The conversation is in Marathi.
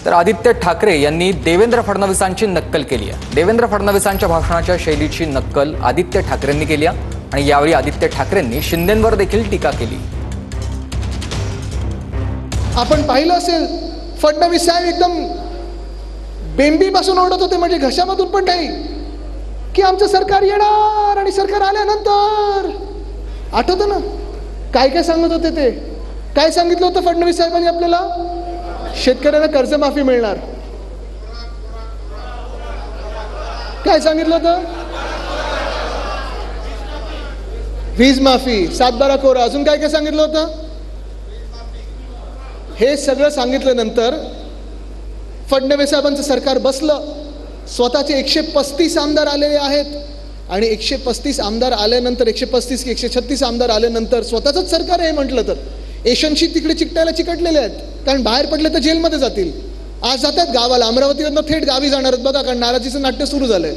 तर आदित्य ठाकरे यांनी देवेंद्र फडणवीसांची नक्कल केली आहे। देवेंद्र फडणवीसांच्या भाषणाच्या शैलीची नक्कल आदित्य ठाकरेंनी केली आहे आणि यावेळी आदित्य ठाकरेंनी शिंदेंवर देखील टीका केली। आपण पाहिलं असेल फडणवीस साहेब एकदम बेंबीपासून ओढत होते, म्हणजे घशामधून पण नाही, की आमचं सरकार येणार आणि सरकार आल्यानंतर आठवतं ना काय काय सांगत होते ते? काय सांगितलं होतं फडणवीस साहेबांनी आपल्याला? शेतकऱ्यांना कर्जमाफी मिळणार। काय सांगितलं होतं? वीज माफी, 7/12 कोरा, अजून काय काय सांगितलं होतं? हे सगळं सांगितल्यानंतर फडणवीस साहेबांचं सरकार बसलं। स्वतःचे 135 आमदार आलेले आहेत आणि 135 आमदार आल्यानंतर 135 की 136 आमदार आल्यानंतर स्वतःच सरकार आहे म्हटलं तर एशनशी तिकडे चिकटायला चिकटलेले आहेत, कारण बाहेर पडले तर जेलमध्ये जातील। आज जातात गावाला, अमरावतीवरनं थेट गावी जाणार आहेत बघा, कारण नाराजीचं नाट्य सुरू झालंय।